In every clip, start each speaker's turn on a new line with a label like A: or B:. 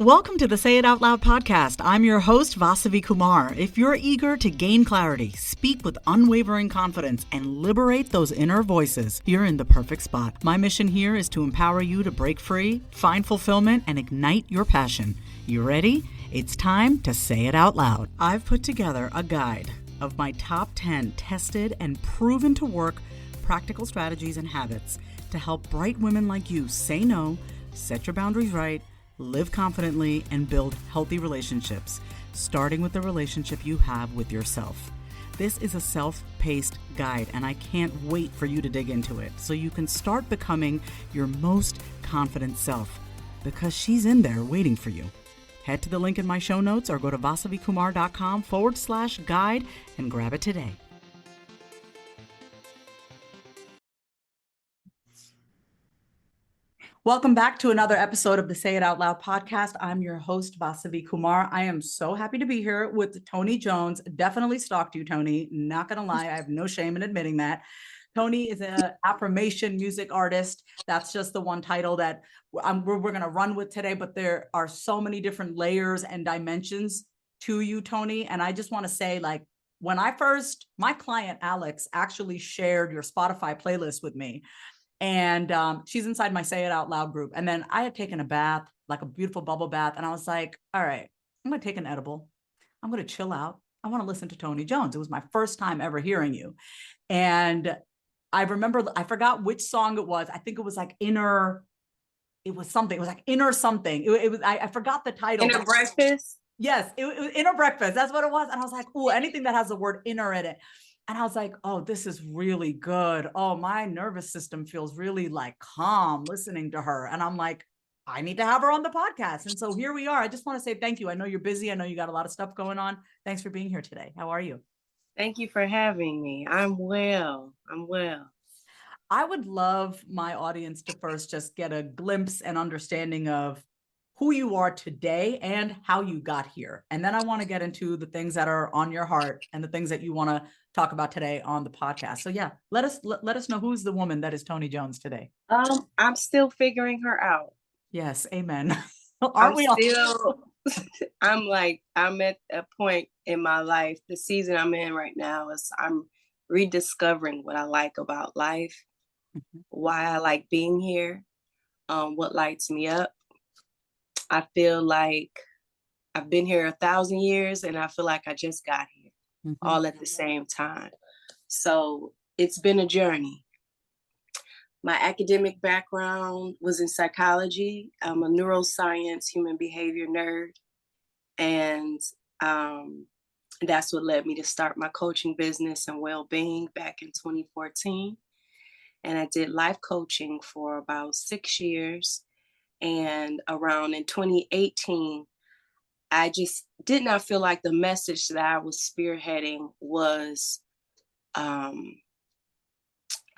A: Welcome to the Say It Out Loud podcast. I'm your host, Vasavi Kumar. If you're eager to gain clarity, speak with unwavering confidence, and liberate those inner voices, you're in the perfect spot. My mission here is to empower you to break free, find fulfillment, and ignite your passion. You ready? It's time to say it out loud. I've put together a guide of my top 10 tested and proven to work practical strategies and habits to help bright women like you say no, set your boundaries right, live confidently, and build healthy relationships, starting with the relationship you have with yourself. This is a self-paced guide, and I can't wait for you to dig into it so you can start becoming your most confident self, because she's in there waiting for you. Head to the link in my show notes or go to vasavikumar.com/guide and grab it today. Welcome back to another episode of the Say It Out Loud podcast. I'm your host, Vasavi Kumar. I am so happy to be here with Toni Jones. Definitely stalked you, Toni. Not going to lie. I have no shame in admitting that. Toni is an affirmation music artist. That's just the one title that we're going to run with today, but there are so many different layers and dimensions to you, Toni. And I just want to say, like, when my client, Alex, actually shared your Spotify playlist with me. And she's inside my Say It Out Loud group. And then I had taken a bath, like a beautiful bubble bath. And I was like, all right, I'm going to take an edible. I'm going to chill out. I want to listen to Toni Jones. It was my first time ever hearing you. And I remember, I forgot which song it was. I think it was like Inner something. I forgot the title.
B: Inner Breakfast?
A: Yes, it was Inner Breakfast. That's what it was. And I was like, oh, anything that has the word inner in it. And I was like, oh, this is really good. Oh, my nervous system feels really like calm listening to her. And I'm like, I need to have her on the podcast. And so here we are. I just want to say thank you. I know you're busy. I know you got a lot of stuff going on. Thanks for being here today. How are you?
B: Thank you for having me. I'm well.
A: I would love my audience to first just get a glimpse and understanding of who you are today and how you got here. And then I want to get into the things that are on your heart and the things that you want to talk about today on the podcast. So yeah, let us know who's the woman that is Toni Jones today.
B: I'm still figuring her out.
A: Yes, amen. Aren't we all?
B: I'm at a point in my life, the season I'm in right now is I'm rediscovering what I like about life, why I like being here, what lights me up. I feel like I've been here 1,000 years and I feel like I just got here all at the same time. So it's been a journey. My academic background was in psychology. I'm a neuroscience, human behavior nerd. And that's what led me to start my coaching business and well-being back in 2014. And I did life coaching for about 6 years. And around in 2018, I just did not feel like the message that I was spearheading was, I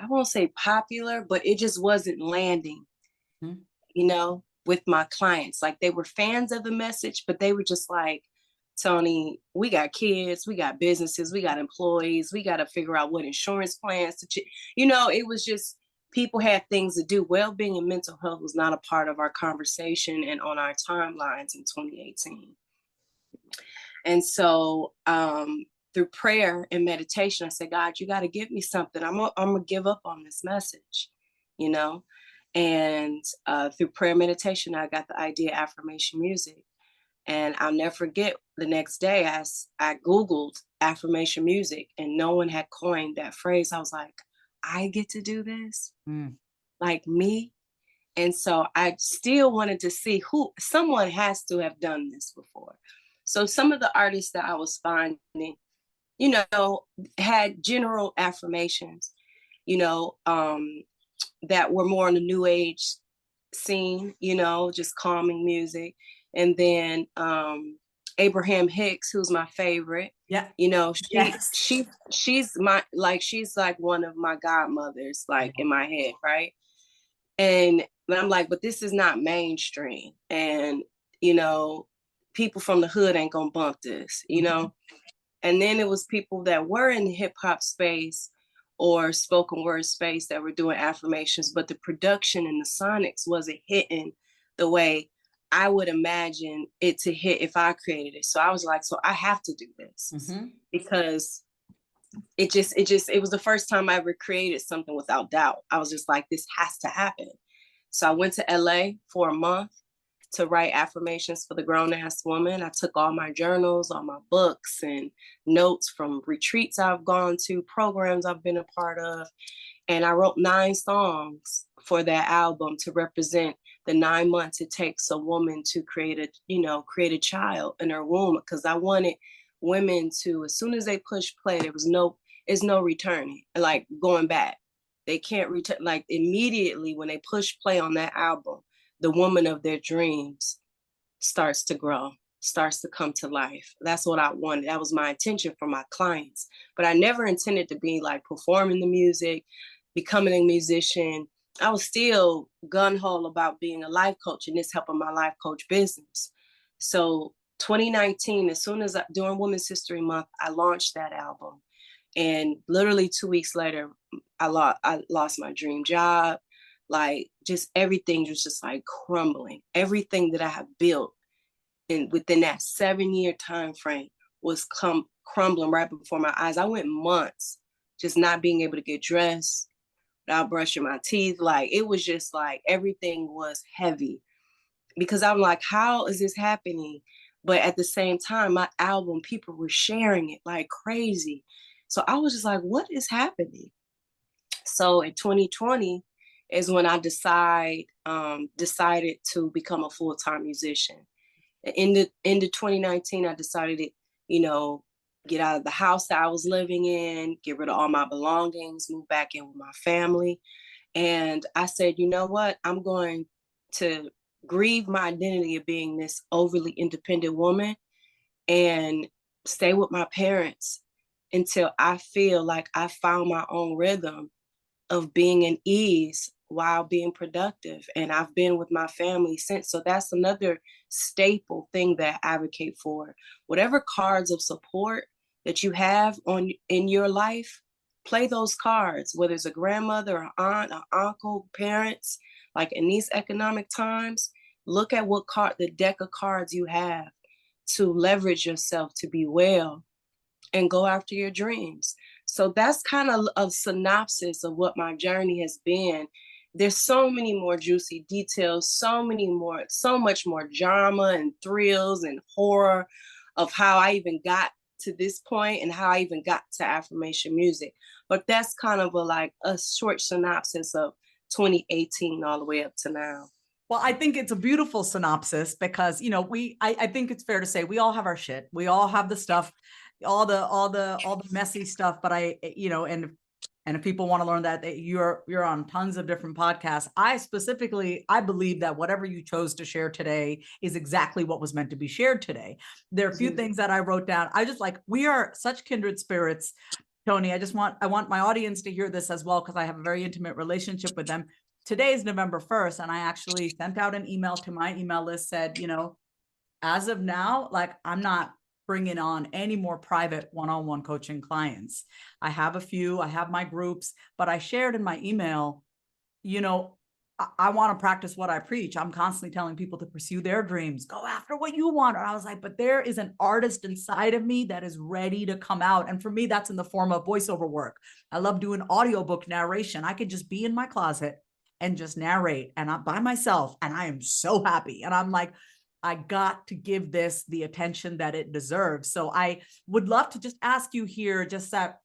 B: won't say popular, but it just wasn't landing, with my clients. Like, they were fans of the message, but they were just like, Toni, we got kids, we got businesses, we got employees, we got to figure out what insurance plans to, it was just, people had things to do. Well-being and mental health was not a part of our conversation and on our timelines in 2018. And so through prayer and meditation, I said, God, you got to give me something. I'm going to give up on this message, And through prayer and meditation, I got the idea of affirmation music. And I'll never forget, the next day I Googled affirmation music and no one had coined that phrase. I was like, I get to do this, like me. And so I still wanted to see someone has to have done this before. So some of the artists that I was finding, had general affirmations, that were more on the new age scene, just calming music. And then Abraham Hicks, who's my favorite.
A: Yeah.
B: She's like one of my godmothers, in my head. Right. And I'm like, but this is not mainstream. And, people from the hood ain't gonna bump this, And then it was people that were in the hip hop space or spoken word space that were doing affirmations, but the production and the sonics wasn't hitting the way I would imagine it to hit if I created it. So I was like, so I have to do this because it was the first time I ever created something without doubt. I was just like, this has to happen. So I went to LA for a month to write affirmations for the grown ass woman. I took all my journals, all my books and notes from retreats I've gone to, programs I've been a part of. And I wrote 9 songs for that album to represent the 9 months it takes a woman to create a child in her womb. Because I wanted women to, as soon as they push play, there's no returning, like going back. They can't return, like immediately when they push play on that album, the woman of their dreams starts to grow, starts to come to life. That's what I wanted. That was my intention for my clients. But I never intended to be like performing the music, becoming a musician. I was still gun-ho about being a life coach and this helping my life coach business. So 2019, as soon as during Women's History Month, I launched that album. And literally 2 weeks later, I lost my dream job. Like just everything was just like crumbling. Everything that I have built within that 7-year time frame was crumbling right before my eyes. I went months just not being able to get dressed without brushing my teeth. Like it was just like everything was heavy because I'm like, how is this happening? But at the same time, my album, people were sharing it like crazy. So I was just like, what is happening? So in 2020 is when I decided to become a full-time musician. In the 2019, I decided to, get out of the house that I was living in, get rid of all my belongings, move back in with my family. And I said, you know what? I'm going to grieve my identity of being this overly independent woman and stay with my parents until I feel like I found my own rhythm of being in ease while being productive. And I've been with my family since. So that's another staple thing that I advocate for. Whatever cards of support that you have in your life, play those cards, whether it's a grandmother, an aunt, an uncle, parents. Like in these economic times, look at the deck of cards you have to leverage yourself to be well and go after your dreams. So that's kind of a synopsis of what my journey has been. There's so many more juicy details, so much more drama and thrills and horror of how I even got to this point and how I even got to affirmation music. But that's kind of a short synopsis of 2018 all the way up to now.
A: Well, I think it's a beautiful synopsis because, I think it's fair to say we all have our shit. We all have the stuff, all the messy stuff. But and if people want to learn that you're on tons of different podcasts, I believe that whatever you chose to share today is exactly what was meant to be shared today. There are a few things that I wrote down. I just we are such kindred spirits. Toni, I want my audience to hear this as well, because I have a very intimate relationship with them. Today is November 1st, and I actually sent out an email to my email list, said, as of now, I'm not bringing on any more private one-on-one coaching clients. I have a few, I have my groups, but I shared in my email, I want to practice what I preach. I'm constantly telling people to pursue their dreams, go after what you want. And I was like, but there is an artist inside of me that is ready to come out. And for me, that's in the form of voiceover work. I love doing audiobook narration. I could just be in my closet and just narrate, and I'm by myself, and I am so happy. And I'm like, I got to give this the attention that it deserves. So I would love to just ask you here, just that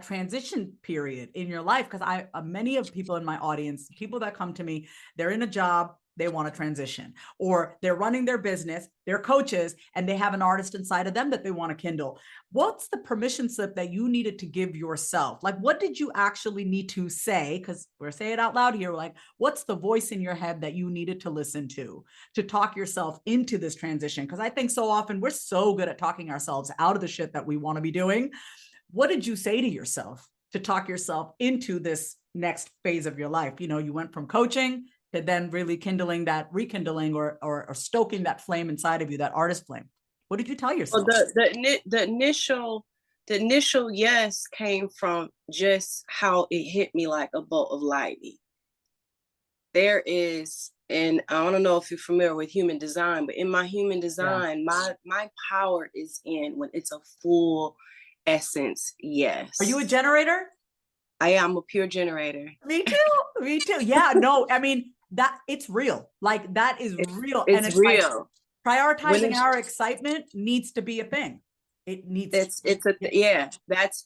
A: transition period in your life, because many of people in my audience, people that come to me, they're in a job, they want to transition, or they're running their business, they're coaches, and they have an artist inside of them that they want to kindle. What's the permission slip that you needed to give yourself? What did you actually need to say? Because we're saying it out loud here. What's the voice in your head that you needed to listen to talk yourself into this transition? Because I think so often we're so good at talking ourselves out of the shit that we want to be doing. What did you say to yourself to talk yourself into this next phase of your life? You went from coaching to then really rekindling or stoking that flame inside of you, that artist flame. What did you tell yourself?
B: Well, the initial yes came from just how it hit me like a bolt of lightning. There is and I don't know if you're familiar with human design, but in my human design, my power is in when it's a full essence. Yes.
A: Are you a generator?
B: I am a pure generator.
A: Me too. Me too. Yeah, no, I mean, that it's real. Like that is real. And
B: It's
A: it's
B: real.
A: like prioritizing our excitement needs to be a thing. It needs
B: that's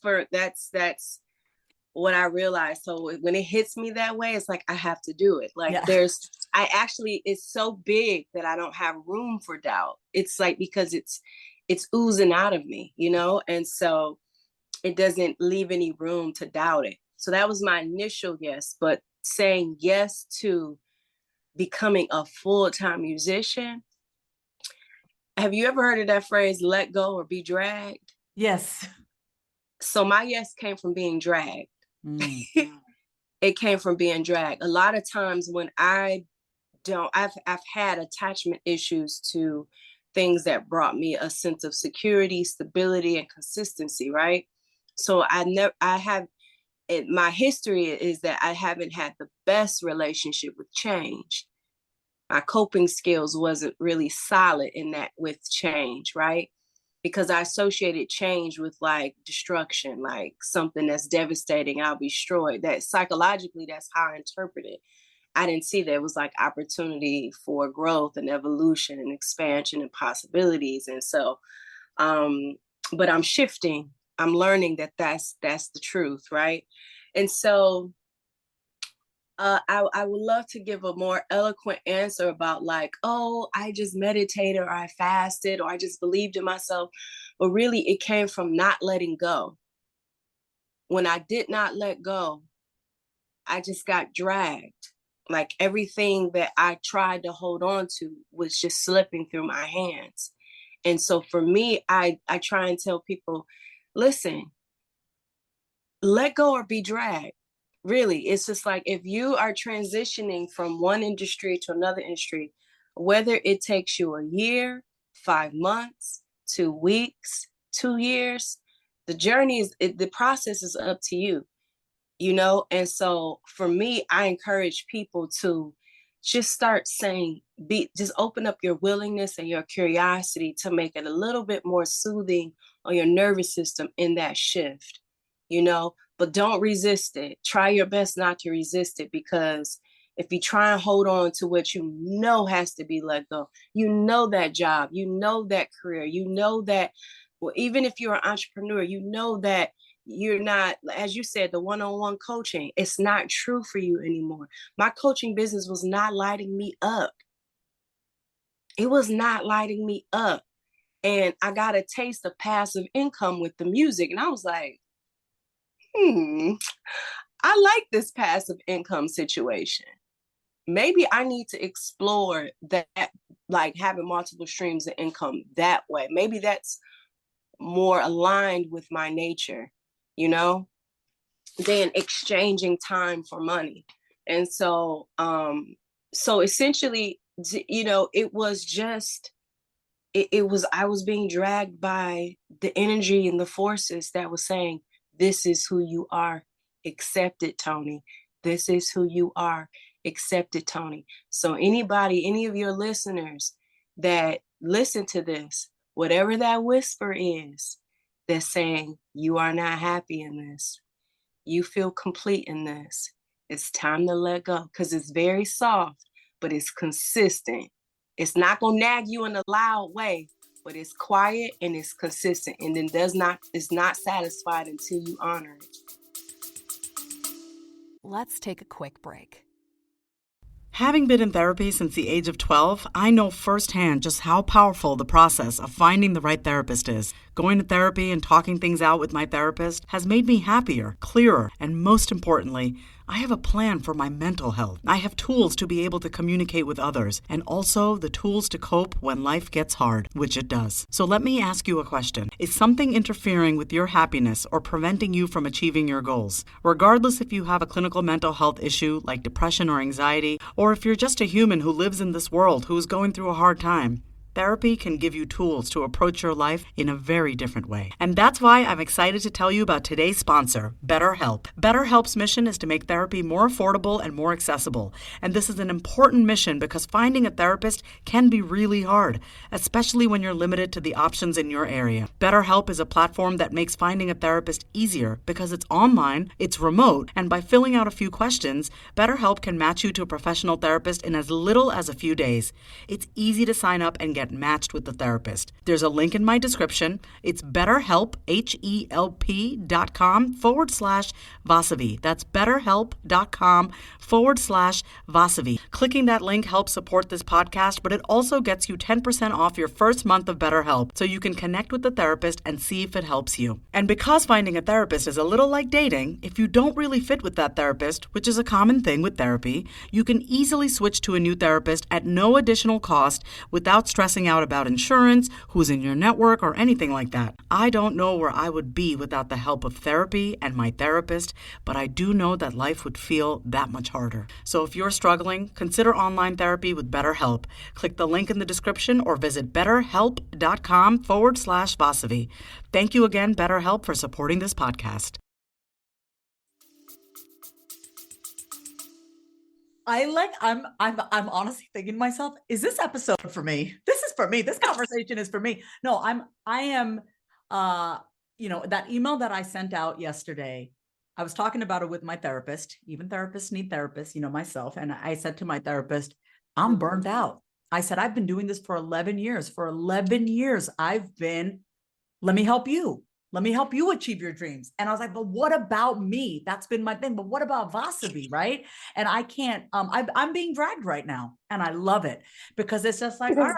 B: what I realized. So when it hits me that way, it's like I have to do it. Like it's so big that I don't have room for doubt. It's like because it's oozing out of me, you know, and so it doesn't leave any room to doubt it. So that was my initial yes, but saying yes to becoming a full-time musician. Have you ever heard of that phrase, let go or be dragged?
A: Yes.
B: So my yes came from being dragged. It came from being dragged. A lot of times when I've had attachment issues to things that brought me a sense of security, stability, and consistency, right? So my history is that I haven't had the best relationship with change. My coping skills wasn't really solid in that with change, right? Because I associated change with like destruction, like something that's devastating, I'll be destroyed. That psychologically, that's how I interpret it. I didn't see that it was like opportunity for growth and evolution and expansion and possibilities. And so, but I'm shifting. I'm learning that that's the truth, right? And so I would love to give a more eloquent answer about like, oh, I just meditated or I fasted or I just believed in myself. But really, it came from not letting go. When I did not let go, I just got dragged. Like everything that I tried to hold on to was just slipping through my hands. And so for me, I try and tell people, listen, let go or be dragged. Really, it's just like if you are transitioning from one industry to another industry, whether it takes you a year, 5 months, 2 weeks, 2 years, the process is up to you, you know? And so for me, I encourage people to just start saying, just open up your willingness and your curiosity to make it a little bit more soothing on your nervous system in that shift, you know? But don't resist it. Try your best not to resist it, because if you try and hold on to what you know has to be let go, you know that job, you know that career, you know that, well, even if you're an entrepreneur, you know that you're not, as you said, the one-on-one coaching, it's not true for you anymore. My coaching business was not lighting me up. It was not lighting me up. And I got a taste of passive income with the music. And I was like, I like this passive income situation. Maybe I need to explore that, like having multiple streams of income that way. Maybe that's more aligned with my nature, you know, than exchanging time for money. And so, so essentially, you know, it was just, I was being dragged by the energy and the forces that was saying, this is who you are. Accept it, Toni. This is who you are. Accept it, Toni. So anybody, any of your listeners that listen to this, whatever that whisper is that's saying you are not happy in this, you feel complete in this, it's time to let go, because it's very soft, but it's consistent. It's not going to nag you in a loud way, but it's quiet and it's consistent, and then it's not satisfied until you honor it.
C: Let's take a quick break.
A: Having been in therapy since the age of 12, I know firsthand just how powerful the process of finding the right therapist is. Going to therapy and talking things out with my therapist has made me happier, clearer, and most importantly, I have a plan for my mental health. I have tools to be able to communicate with others, and also the tools to cope when life gets hard, which it does. So let me ask you a question. Is something interfering with your happiness or preventing you from achieving your goals? Regardless if you have a clinical mental health issue like depression or anxiety, or if you're just a human who lives in this world who is going through a hard time, Therapy can give you tools to approach your life in a very different way. And that's why I'm excited to tell you about today's sponsor, BetterHelp. BetterHelp's mission is to make therapy more affordable and more accessible. And this is an important mission because finding a therapist can be really hard, especially when you're limited to the options in your area. BetterHelp is a platform that makes finding a therapist easier because it's online, it's remote, and by filling out a few questions, BetterHelp can match you to a professional therapist in as little as a few days. It's easy to sign up and get matched with the therapist. There's a link in my description. It's BetterHelp, HELP.com/Vasavi. That's BetterHelp.com/Vasavi. Clicking that link helps support this podcast, but it also gets you 10% off your first month of BetterHelp, so you can connect with the therapist and see if it helps you. And because finding a therapist is a little like dating, if you don't really fit with that therapist, which is a common thing with therapy, you can easily switch to a new therapist at no additional cost without stressing out about insurance, who's in your network, or anything like that. I don't know where I would be without the help of therapy and my therapist, but I do know that life would feel that much harder. So if you're struggling, consider online therapy with BetterHelp. Click the link in the description or visit betterhelp.com/Vasavi. Thank you again, BetterHelp, for supporting this podcast. I'm honestly thinking to myself, is this episode for me? This is for me. This conversation is for me. No, I am, that email that I sent out yesterday, I was talking about it with my therapist. Even therapists need therapists, myself. And I said to my therapist, I'm burned out. I said, I've been doing this for 11 years. For 11 years, let me help you. Let me help you achieve your dreams. And I was like, but what about me? That's been my thing. But what about Vasavi, right? And I can't, I'm being dragged right now. And I love it because it's just like, all right,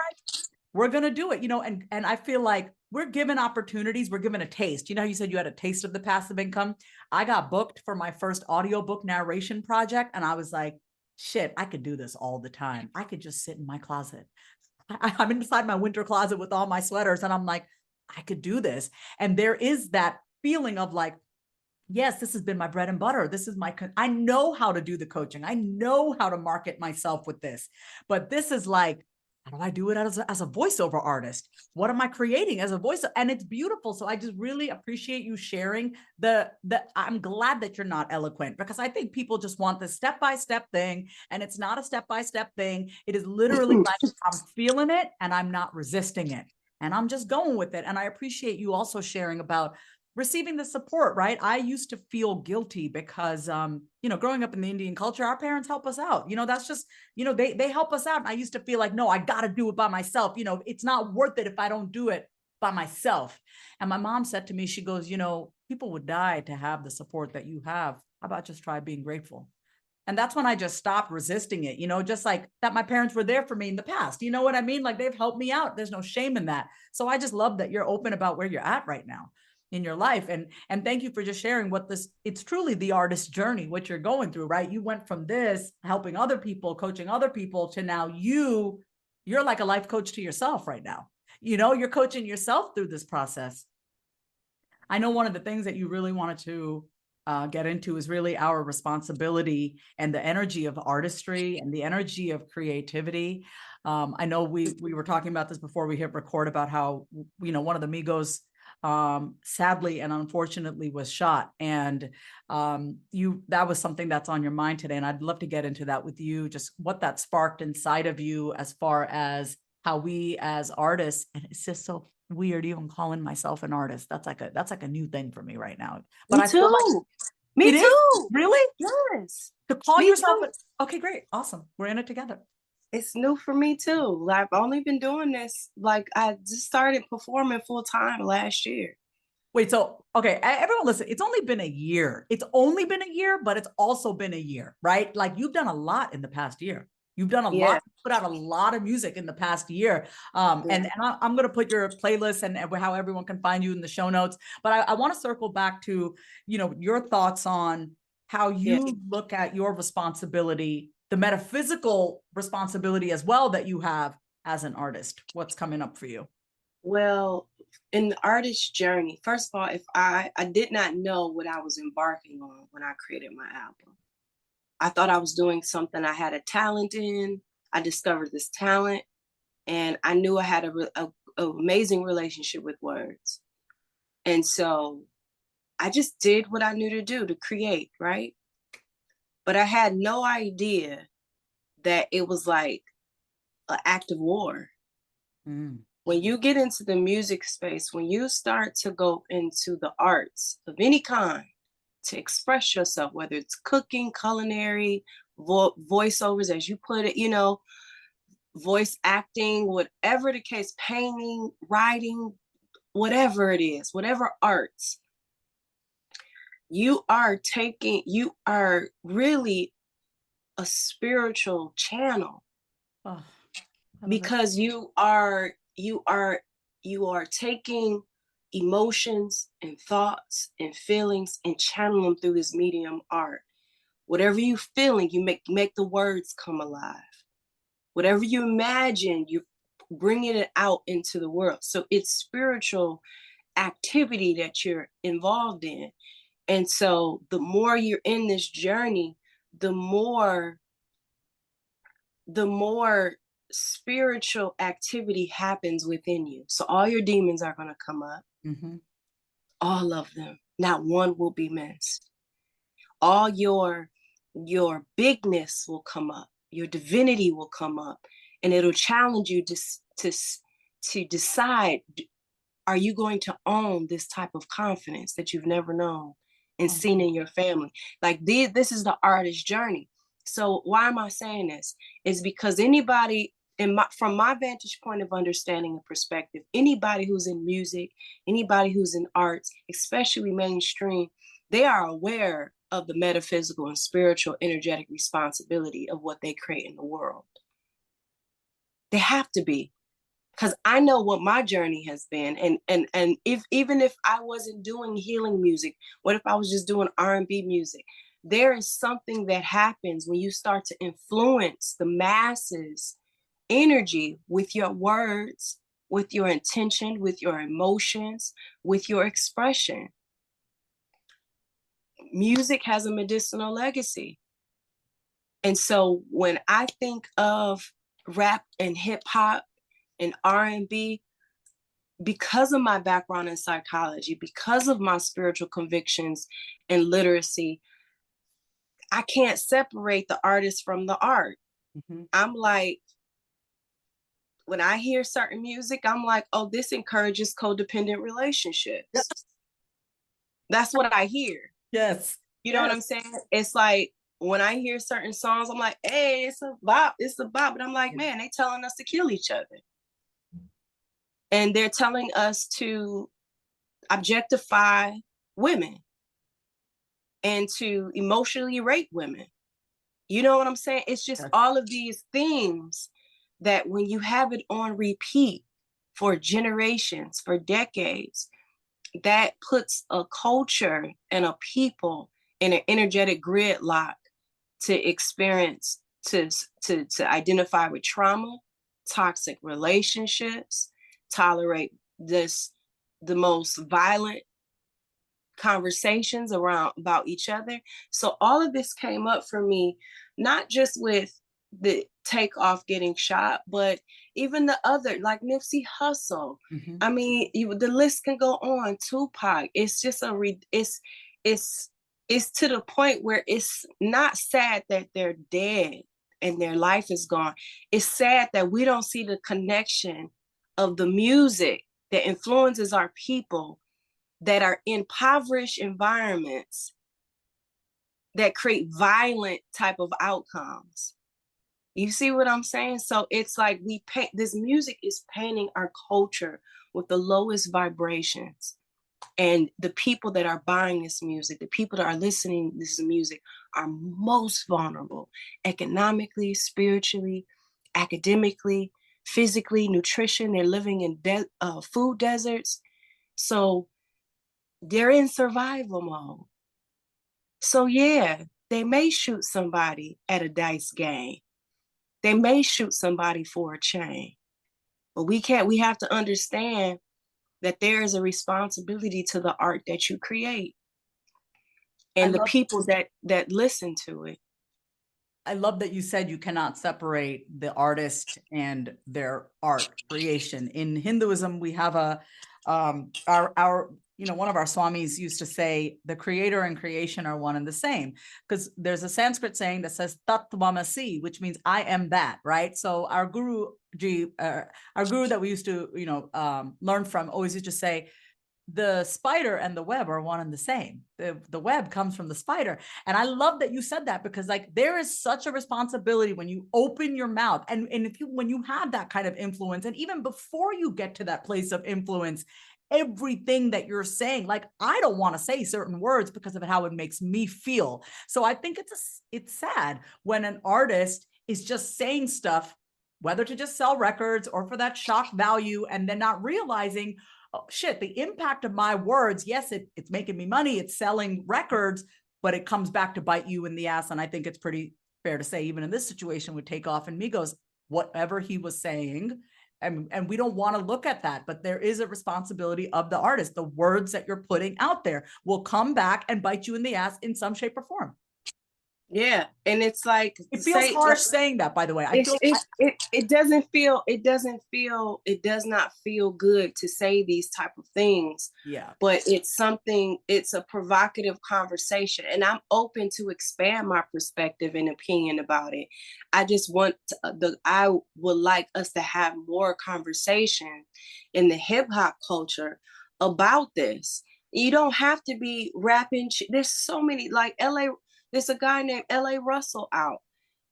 A: we're going to do it, and I feel like we're given opportunities. We're given a taste. You said you had a taste of the passive income. I got booked for my first audiobook narration project. And I was like, shit, I could do this all the time. I could just sit in my closet. I'm inside my winter closet with all my sweaters. And I'm like, I could do this. And there is that feeling of like, yes, this has been my bread and butter. I know how to do the coaching. I know how to market myself with this, but this is like, how do I do it as a voiceover artist? What am I creating as a voice? And it's beautiful. So I just really appreciate you sharing I'm glad that you're not eloquent because I think people just want this step-by-step thing. And it's not a step-by-step thing. It is literally like, I'm feeling it and I'm not resisting it. And I'm just going with it. And I appreciate you also sharing about receiving the support, right? I used to feel guilty because, growing up in the Indian culture, our parents help us out. That's just, they help us out. And I used to feel like, no, I got to do it by myself. It's not worth it if I don't do it by myself. And my mom said to me, she goes, people would die to have the support that you have. How about just try being grateful? And that's when I just stopped resisting it, just like that my parents were there for me in the past. You know what I mean? Like they've helped me out. There's no shame in that. So I just love that you're open about where you're at right now in your life. And thank you for just sharing it's truly the artist's journey, what you're going through, right? You went from this, helping other people, coaching other people to now you're like a life coach to yourself right now. You're coaching yourself through this process. I know one of the things that you really wanted to get into is really our responsibility and the energy of artistry and the energy of creativity. I know we were talking about this before we hit record about how, one of the Migos sadly and unfortunately was shot. And that was something that's on your mind today. And I'd love to get into that with you, just what that sparked inside of you as far as how we as artists, and it's just so weird even calling myself an artist. That's like a new thing for me right now. But
B: me too. Me too.
A: Really?
B: Yes.
A: To call yourself okay, great. Awesome. We're in it together.
B: It's new for me too. I've only been doing this, like I just started performing full time last year.
A: Wait, so, okay, everyone listen, it's only been a year. It's only been a year, but it's also been a year, right? Like you've done a lot in the past year. You've done a lot, put out a lot of music in the past year. And I'm going to put your playlist and how everyone can find you in the show notes. But I want to circle back to, your thoughts on how you look at your responsibility, the metaphysical responsibility as well that you have as an artist. What's coming up for you?
B: Well, in the artist journey, first of all, if I did not know what I was embarking on when I created my album. I thought I was doing something I had a talent in. I discovered this talent. And I knew I had a amazing relationship with words. And so I just did what I knew to do, to create, right? But I had no idea that it was like an act of war.
A: Mm.
B: When you get into the music space, when you start to go into the arts of any kind to express yourself, whether it's cooking, culinary, voiceovers, as you put it, you know, voice acting, whatever the case, painting, writing, whatever it is, whatever arts, you are really a spiritual channel,
A: Oh, I love it.
B: because you are taking emotions and thoughts and feelings and channel them through this medium art. Whatever you're feeling, you make the words come alive. Whatever you imagine, you're bringing it out into the world. So it's spiritual activity that you're involved in. And so the more you're in this journey, the more spiritual activity happens within you. So all your demons are going to come up.
A: Mm-hmm.
B: All of them. Not one will be missed. All your bigness will come up. Your divinity will come up, and it'll challenge you to decide, are you going to own this type of confidence that you've never known and seen in your family? Like this is the artist journey. So why am I saying this? It's because anybody from my vantage point of understanding and perspective, anybody who's in music, anybody who's in arts, especially mainstream, they are aware of the metaphysical and spiritual energetic responsibility of what they create in the world. They have to be, because I know what my journey has been. And even if I wasn't doing healing music, what if I was just doing R&B music? There is something that happens when you start to influence the masses energy with your words, with your intention, with your emotions, with your expression. Music has a medicinal legacy. And so when I think of rap and hip hop and R&B, because of my background in psychology, because of my spiritual convictions and literacy, I can't separate the artist from the art.
A: Mm-hmm.
B: I'm like, when I hear certain music, I'm like, oh, this encourages codependent relationships.
A: Yep.
B: That's what I hear.
A: Yes.
B: You know what I'm saying? It's like, when I hear certain songs, I'm like, hey, it's a bop. But I'm like, man, they telling us to kill each other. And they're telling us to objectify women and to emotionally rape women. You know what I'm saying? It's just all of these themes that when you have it on repeat for generations, for decades, that puts a culture and a people in an energetic gridlock to experience, to identify with trauma, toxic relationships, tolerate the most violent conversations about each other. So all of this came up for me, not just with the Takeoff getting shot, but even the other, like Nipsey Hussle.
A: Mm-hmm.
B: I mean, the list can go on. Tupac. It's just it's to the point where it's not sad that they're dead and their life is gone. It's sad that we don't see the connection of the music that influences our people that are in impoverished environments that create violent type of outcomes. You see what I'm saying? So it's like this music is painting our culture with the lowest vibrations. And the people that are buying this music, the people that are listening to this music are most vulnerable economically, spiritually, academically, physically, nutrition. They're living in food deserts. So they're in survival mode. So yeah, they may shoot somebody at a dice game. They may shoot somebody for a chain. But we have to understand that there is a responsibility to the art that you create and the people that listen to it.
A: I love that you said you cannot separate the artist and their art creation. In Hinduism, we have our one of our swamis used to say the creator and creation are one and the same, because there's a Sanskrit saying that says tatvamasi, which means I am that, right? So our guru that we used to learn from always used to say, the spider and the web are one and the same. The web comes from the spider. And I love that you said that, because like there is such a responsibility when you open your mouth, and when you have that kind of influence, and even before you get to that place of influence, everything that you're saying, like I don't want to say certain words because of how it makes me feel. So I think it's sad when an artist is just saying stuff, whether to just sell records or for that shock value, and then not realizing, oh shit, the impact of my words, yes, it's making me money, it's selling records, but it comes back to bite you in the ass. And I think it's pretty fair to say, even in this situation with Takeoff and Migos, whatever he was saying, and we don't want to look at that, but there is a responsibility of the artist. The words that you're putting out there will come back and bite you in the ass in some shape or form.
B: Yeah, and it's like,
A: it feels harsh saying that, by the way.
B: It does not feel good to say these type of things.
A: Yeah, but
B: it's a provocative conversation, and I'm open to expand my perspective and opinion about it. I just I would like us to have more conversation in the hip hop culture about this. You don't have to be rapping. There's so many, like there's a guy named L.A. Russell out.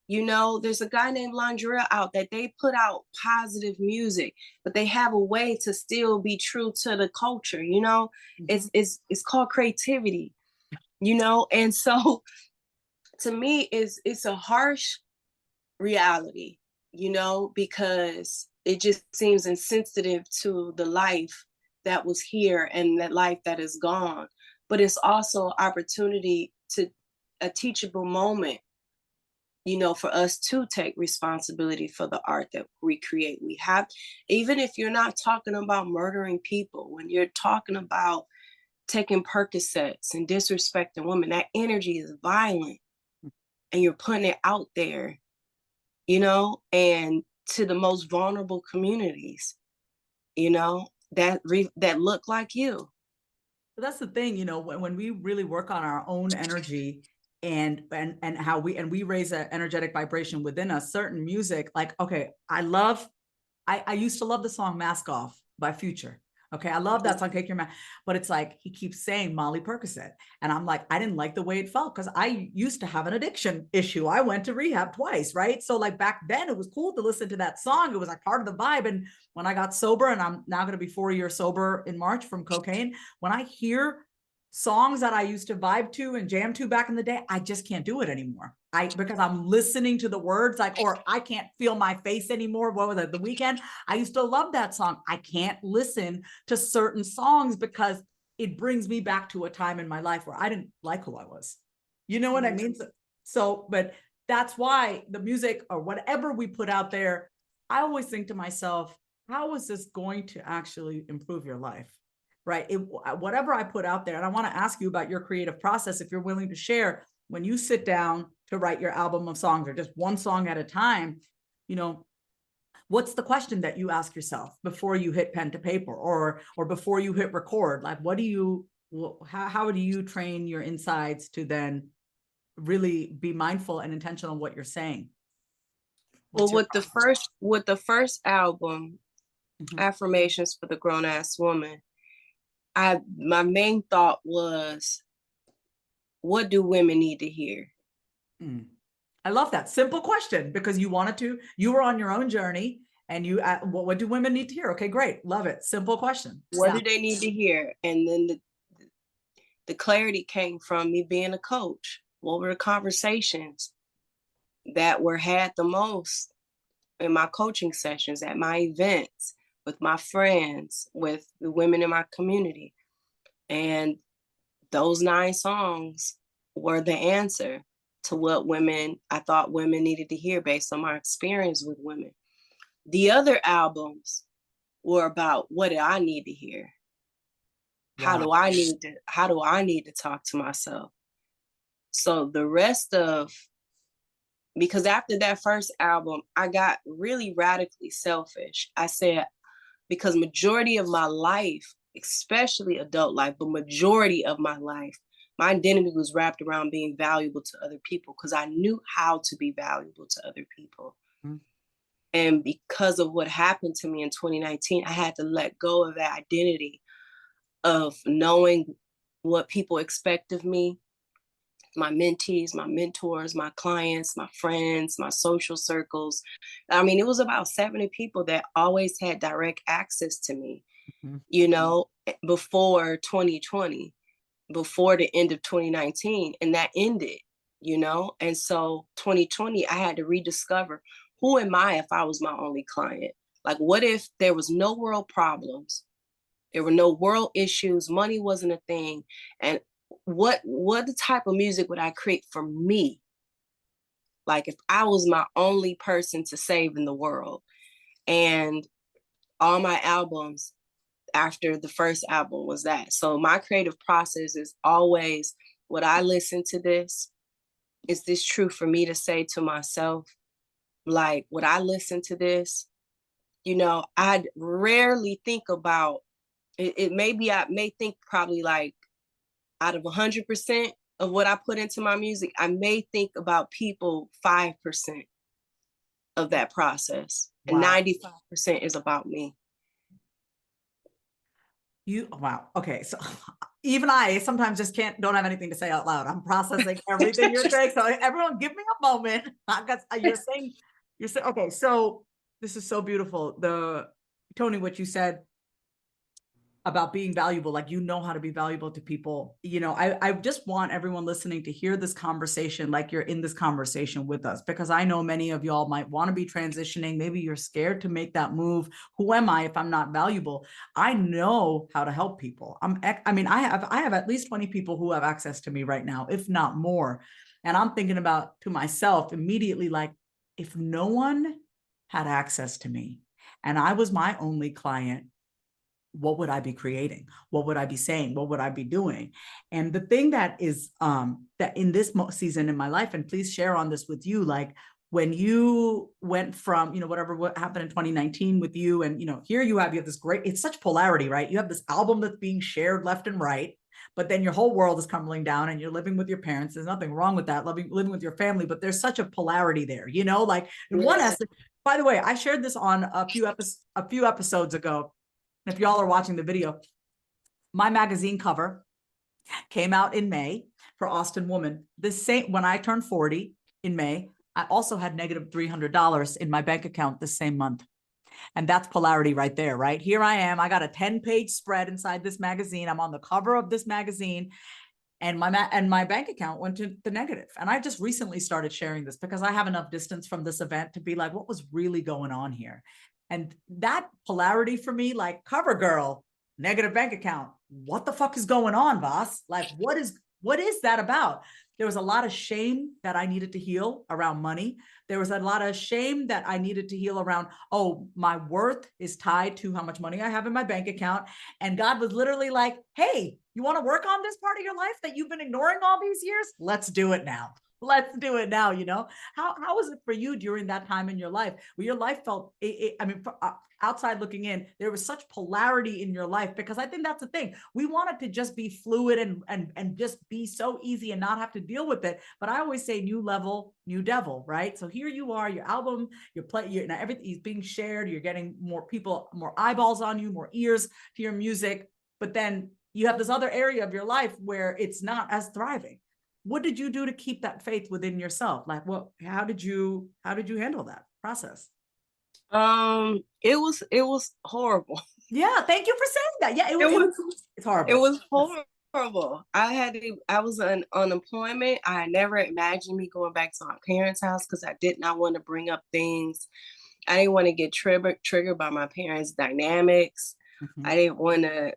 B: There's a guy named Londrell out, that they put out positive music, but they have a way to still be true to the culture. Mm-hmm. It's called creativity, and so to me, it's a harsh reality, because it just seems insensitive to the life that was here and that life that is gone. But it's also opportunity to a teachable moment, for us to take responsibility for the art that we create. We have, even if you're not talking about murdering people, when you're talking about taking Percocets and disrespecting women, that energy is violent, and you're putting it out there, and to the most vulnerable communities, that look like you.
A: But that's the thing, when we really work on our own energy, and how we raise an energetic vibration within us, certain music, like, okay, I used to love the song Mask Off by Future. Okay, I love that song, Take Your Mask, but it's like he keeps saying Molly Percocet, and I'm like, I didn't like the way it felt, because I used to have an addiction issue. I went to rehab twice, right? So like back then it was cool to listen to that song. It was like part of the vibe. And when I got sober, and I'm now going to be 4 years sober in March from cocaine, when I hear songs that I used to vibe to and jam to back in the day, I just can't do it anymore. Because I'm listening to the words, like, or I can't feel my face anymore. What was it? The Weekend. I used to love that song. I can't listen to certain songs because it brings me back to a time in my life where I didn't like who I was. You know what I mean? So, but that's why the music or whatever we put out there, I always think to myself, how is this going to actually improve your life? Right? Whatever I put out there. And I want to ask you about your creative process, if you're willing to share, when you sit down to write your album of songs, or just one song at a time, what's the question that you ask yourself before you hit pen to paper, or before you hit record? Like, how do you train your insides to then really be mindful and intentional in what you're saying?
B: With the first album, mm-hmm. Affirmations for the Grown Ass Woman, my main thought was, what do women need to hear?
A: I love that simple question, because you were on your own journey, and what do women need to hear? Okay, great. Love it. Simple question.
B: What do they need to hear? And then the clarity came from me being a coach. What were the conversations that were had the most in my coaching sessions, at my events, with my friends, with the women in my community? And those 9 songs were the answer to what I thought women needed to hear based on my experience with women. The other albums were about, what do I need to hear? Wow. How do I need to talk to myself? So the rest of because after that first album, I got really radically selfish. I said, because majority of my life, especially adult life, but majority of my life, my identity was wrapped around being valuable to other people because I knew how to be valuable to other people. Mm-hmm. And because of what happened to me in 2019, I had to let go of that identity of knowing what people expect of me, my mentees, my mentors, my clients, my friends, my social circles. I mean, it was about 70 people that always had direct access to me, mm-hmm. you know, before 2020, before the end of 2019, and that ended, you know? And so 2020, I had to rediscover, who am I if I was my only client? Like, what if there was no world problems? There were no world issues. Money wasn't a thing. And what the type of music would I create for me? Like, if I was my only person to save in the world. And all my albums after the first album was that. So my creative process is always, would I listen to this? Is this true for me to say to myself? Like, would I listen to this? You know, I'd rarely think about it. Maybe I may think probably like out of 100% of what I put into my music, I may think about people 5% of that process. Wow. And 95% is about me.
A: Wow. Okay. So even I sometimes just don't have anything to say out loud. I'm processing everything you're saying. So everyone give me a moment. Because you're saying, okay. So this is so beautiful. Toni, what you said about being valuable, like, you know how to be valuable to people. You know, I just want everyone listening to hear this conversation like you're in this conversation with us, because I know many of y'all might want to be transitioning. Maybe you're scared to make that move. Who am I if I'm not valuable? I know how to help people. I have at least 20 people who have access to me right now, if not more. And I'm thinking about to myself immediately, like, if no one had access to me and I was my only client, what would I be creating? What would I be saying? What would I be doing? And the thing that is that in this season in my life, and please share on this with you, like, when you went from, you know, what happened in 2019 with you, and, you know, here you have this great, it's such polarity, right? You have this album that's being shared left and right, but then your whole world is crumbling down and you're living with your parents. There's nothing wrong with that, living with your family, but there's such a polarity there, you know, like, one aspect. By the way, I shared this on a few episodes ago. If y'all are watching the video, my magazine cover came out in May for Austin Woman. When I turned 40 in May, I also had negative $300 in my bank account the same month. And that's polarity right there, right? Here I am. I got a 10-page spread inside this magazine. I'm on the cover of this magazine, and my bank account went to the negative. And I just recently started sharing this because I have enough distance from this event to be like, what was really going on here? And that polarity for me, like, cover girl, negative bank account. What the fuck is going on, boss? Like, what is that about? There was a lot of shame that I needed to heal around money. There was a lot of shame that I needed to heal around, oh, my worth is tied to how much money I have in my bank account. And God was literally like, hey, you want to work on this part of your life that you've been ignoring all these years? Let's do it now. Let's do it now. You know, how was it for you during that time in your life where your life felt, outside looking in, there was such polarity in your life? Because I think that's the thing. We want it to just be fluid and just be so easy and not have to deal with it. But I always say, new level, new devil, right? So here you are, your album, everything is being shared. You're getting more people, more eyeballs on you, more ears to your music. But then you have this other area of your life where it's not as thriving. What did you do to keep that faith within yourself? Like, how did you handle that process?
B: It was horrible.
A: Yeah, thank you for saying that. Yeah, it's horrible.
B: It was horrible. I was on unemployment. I never imagined me going back to my parents' house because I did not want to bring up things. I didn't want to get triggered by my parents' dynamics. Mm-hmm. I didn't want to.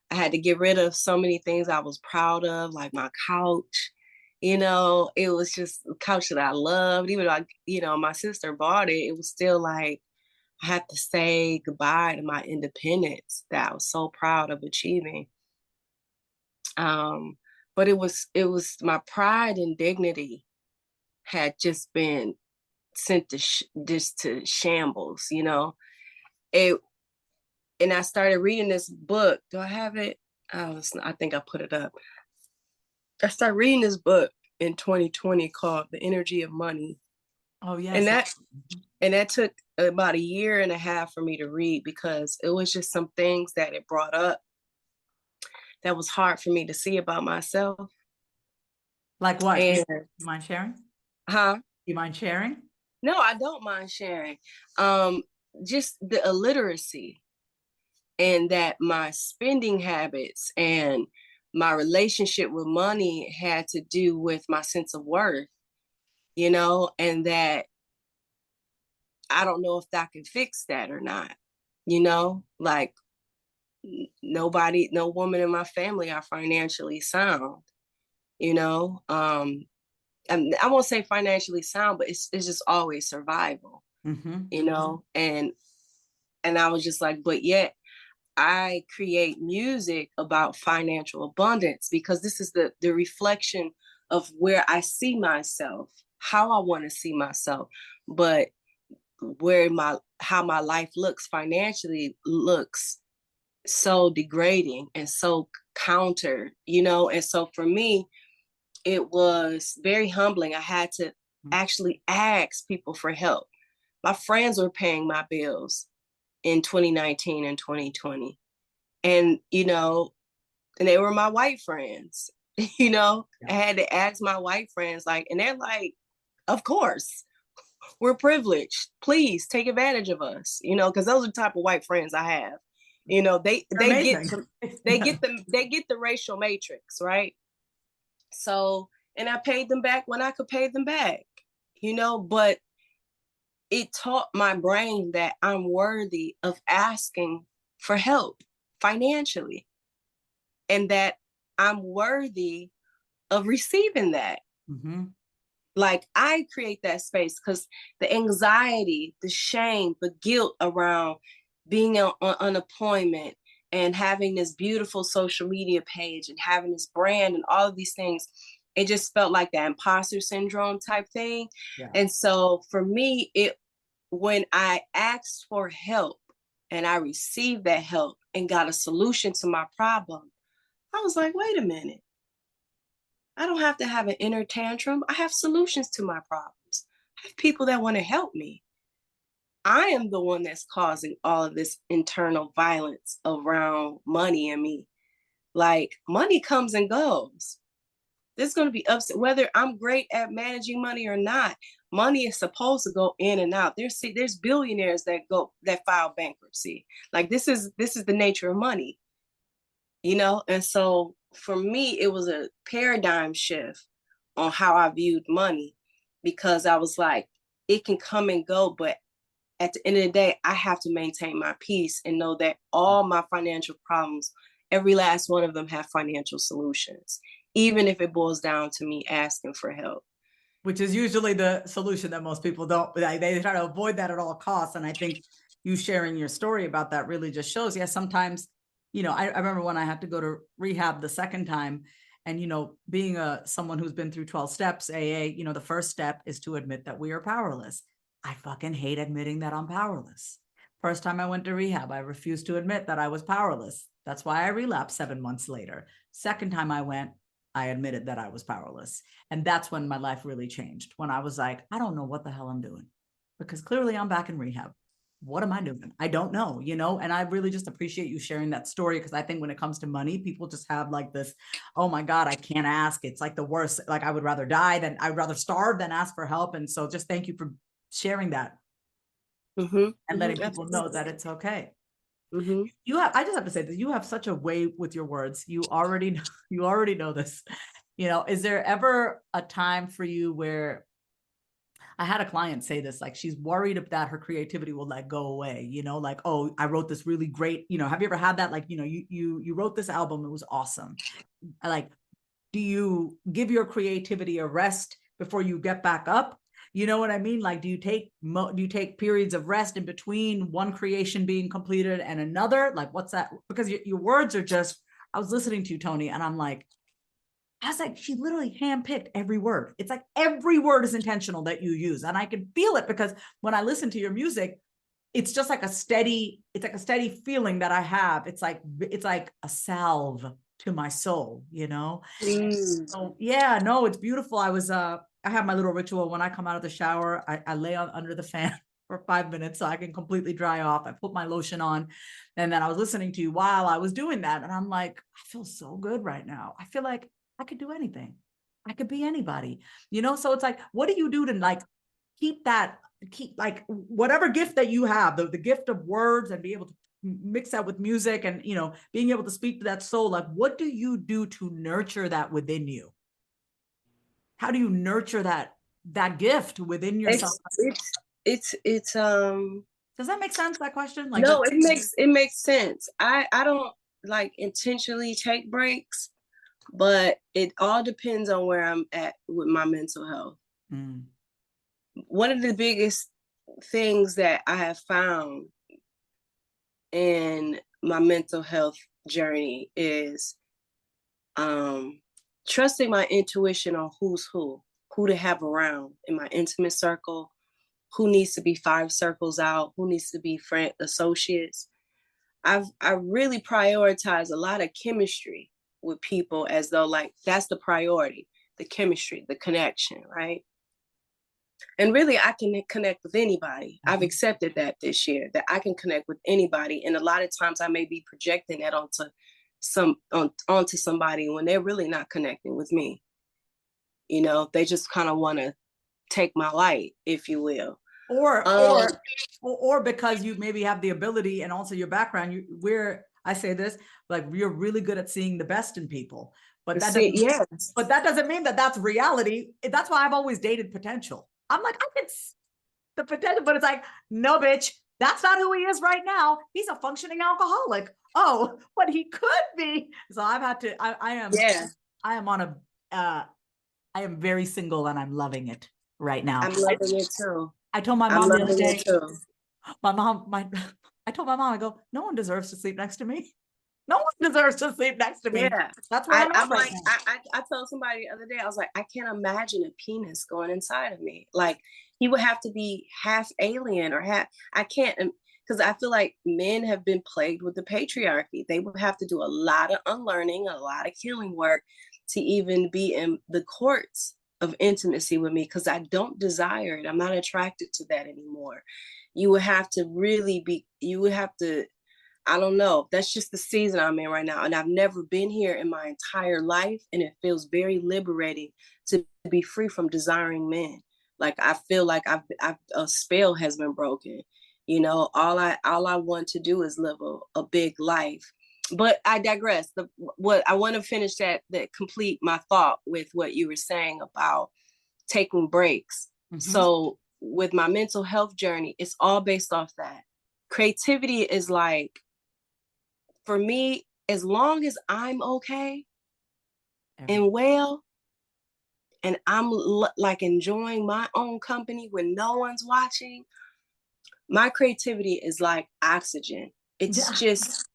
B: I had to get rid of so many things I was proud of, like my couch. You know, it was just a couch that I loved. Even though, my sister bought it, it was still like I had to say goodbye to my independence that I was so proud of achieving. But it was my pride and dignity had just been sent to just to shambles, you know. It and I started reading this book. Do I have it? I think I put it up. I started reading this book in 2020 called The Energy of Money.
A: Oh, yes.
B: And that took about a year and a half for me to read, because it was just some things that it brought up that was hard for me to see about myself.
A: Like what?
B: And
A: You mind sharing?
B: huh?
A: You mind sharing?
B: No, I don't mind sharing. Just the illiteracy, and that my spending habits and my relationship with money had to do with my sense of worth, you know, and that I don't know if I can fix that or not, you know, like nobody, no woman in my family are financially sound, you know. And I won't say financially sound, but it's just always survival, you know. And I was just like, but yet I create music about financial abundance, because this is the reflection of where I see myself, how I want to see myself, but how my life looks financially looks so degrading and so counter, you know. And so for me, it was very humbling. I had to actually ask people for help. My friends were paying my bills in 2019 and 2020. And, you know, and they were my white friends, you know. I had to ask my white friends, like, and they're like, of course, we're privileged. Please take advantage of us, you know, because those are the type of white friends I have. You know, they get the racial matrix, right? So, and I paid them back when I could pay them back, you know, but it taught my brain that I'm worthy of asking for help financially, and that I'm worthy of receiving that. Like, I create that space, because the anxiety, the shame, the guilt around being on unemployment and having this beautiful social media page and having this brand and all of these things, it just felt like that imposter syndrome type thing. Yeah. And so for me, when I asked for help and I received that help and got a solution to my problem, I was like, wait a minute. I don't have to have an inner tantrum. I have solutions to my problems. I have people that want to help me. I am the one that's causing all of this internal violence around money and me. Like, money comes and goes. There's going to be ups, whether I'm great at managing money or not. Money is supposed to go in and out. There's billionaires that file bankruptcy. Like, this is the nature of money, you know? And so for me, it was a paradigm shift on how I viewed money, because I was like, it can come and go, but at the end of the day, I have to maintain my peace and know that all my financial problems, every last one of them, have financial solutions, even if it boils down to me asking for help.
A: Which is usually the solution that most people don't, they try to avoid that at all costs. And I think you sharing your story about that really just shows, sometimes, you know, I remember when I had to go to rehab the second time, and, you know, being someone who's been through 12 steps, AA, you know, the first step is to admit that we are powerless. I fucking hate admitting that I'm powerless. First time I went to rehab, I refused to admit that I was powerless. That's why I relapsed 7 months later. Second time I went, I admitted that I was powerless. And that's when my life really changed. When I was like, I don't know what the hell I'm doing, because clearly I'm back in rehab. What am I doing? I don't know, you know? And I really just appreciate you sharing that story, because I think when it comes to money, people just have like this, oh my God, I can't ask. It's like the worst. Like, I'd rather starve than ask for help. And so just thank you for sharing that and letting people know that it's okay. I just have to say that you have such a way with your words. You already know this. You know, is there ever a time for you where, I had a client say this, like, she's worried that her creativity will like go away, you know, like, oh, I wrote this really great, you know, have you ever had that? Like, you know, you wrote this album, it was awesome. Like, do you give your creativity a rest before you get back up? You know what I mean? Like, do you take periods of rest in between one creation being completed and another? Like, what's that? Because your words are just, I was listening to you, Toni, and I'm like, I was like, she literally handpicked every word. It's like every word is intentional that you use. And I can feel it because when I listen to your music, it's just like it's like a steady feeling that I have. It's like a salve to my soul, you know? So yeah, no, it's beautiful. I have my little ritual when I come out of the shower. I lay under the fan for 5 minutes so I can completely dry off. I put my lotion on. And then I was listening to you while I was doing that. And I'm like, I feel so good right now. I feel like I could do anything. I could be anybody, you know? So it's like, what do you do to like keep like whatever gift that you have, the gift of words, and be able to mix that with music and, you know, being able to speak to that soul? Like, what do you do to nurture that within you? How do you nurture that gift within yourself?
B: It's
A: Does that make sense, that question? Like,
B: no, it makes sense. I don't like intentionally take breaks, but it all depends on where I'm at with my mental health. One of the biggest things that I have found in my mental health journey is trusting my intuition on who's who to have around in my intimate circle, who needs to be 5 circles out, who needs to be friend associates. I really prioritize a lot of chemistry with people, as though like that's the priority, the chemistry, the connection, right? And really, I can connect with anybody. I've accepted that this year, that I can connect with anybody. And a lot of times I may be projecting that onto somebody when they're really not connecting with me. You know, they just kind of want to take my light, if you will.
A: Or because you maybe have the ability and also your background, I say this, like, you're really good at seeing the best in people. But that doesn't mean that that's reality. That's why I've always dated potential. I'm like, I can see the potential, but it's like, no, bitch, that's not who he is right now. He's a functioning alcoholic. Oh, but he could be. So I've had to, I am very single and I'm loving it right now.
B: I'm loving it too.
A: I told my mom the other day, I told my mom, I go, no one deserves to sleep next to me. No one deserves to sleep next to me.
B: Yeah.
A: That's where I'm
B: like, I told somebody the other day, I was like, I can't imagine a penis going inside of me. Like, he would have to be half alien or I can't, because I feel like men have been plagued with the patriarchy. They would have to do a lot of unlearning, a lot of healing work to even be in the courts of intimacy with me, because I don't desire it. I'm not attracted to that anymore. You would have to, I don't know. That's just the season I'm in right now. And I've never been here in my entire life. And it feels very liberating to be free from desiring men. Like, I feel like a spell has been broken. You know, all I want to do is live a big life. But I digress. What I want to finish that complete my thought with what you were saying about taking breaks. So with my mental health journey, it's all based off that. Creativity is like, for me, as long as I'm okay and well, and I'm like enjoying my own company when no one's watching, my creativity is like oxygen. It's just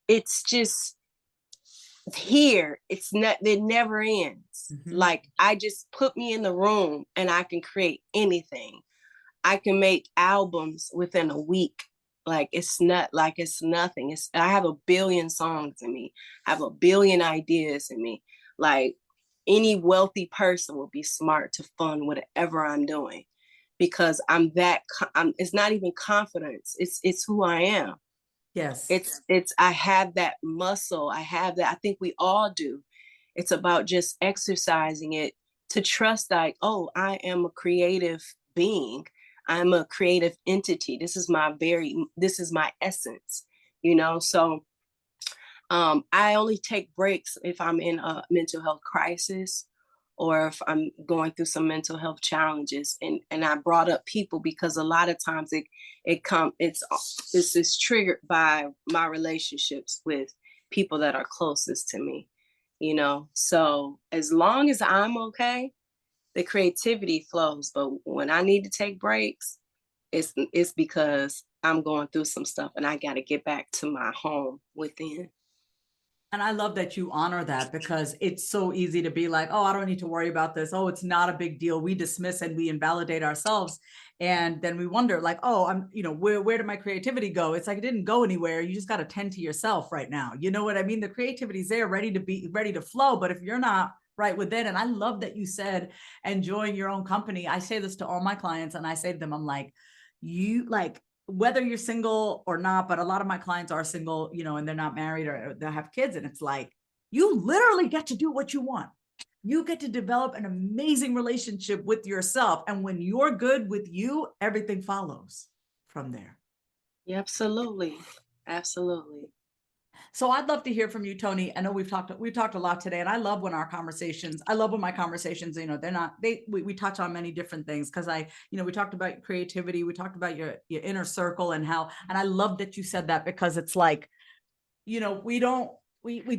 B: here. It never ends. Like, I just put me in the room and I can create anything. I can make albums within a week. Like, it's nothing. I have a billion songs in me. I have a billion ideas in me. Like, any wealthy person will be smart to fund whatever I'm doing, because it's not even confidence. It's who I am.
A: Yes.
B: I have that muscle. I have that. I think we all do. It's about just exercising it to trust, like, oh, I am a creative being. I'm a creative entity. This is my essence, you know? So I only take breaks if I'm in a mental health crisis, or if I'm going through some mental health challenges. And I brought up people because a lot of times it's triggered by my relationships with people that are closest to me, you know? So as long as I'm okay, the creativity flows. But when I need to take breaks, it's because I'm going through some stuff and I got to get back to my home within.
A: And I love that you honor that, because it's so easy to be like, oh, I don't need to worry about this. Oh, it's not a big deal. We dismiss and we invalidate ourselves. And then we wonder like, oh, where did my creativity go? It's like, it didn't go anywhere. You just got to tend to yourself right now. You know what I mean? The creativity's there, ready to flow. But if you're not right within, and I love that you said, enjoying your own company. I say this to all my clients, and I say to them, I'm like, you like, whether you're single or not, but a lot of my clients are single, and they're not married or they have kids. And it's like, you literally get to do what you want. You get to develop an amazing relationship with yourself. And when you're good with you, everything follows from there.
B: Yeah, absolutely. Absolutely.
A: So I'd love to hear from you, Toni. I know we've talked a lot today, and I love when my conversations, we touch on many different things, because we talked about creativity, we talked about your inner circle and I love that you said that, because it's like, we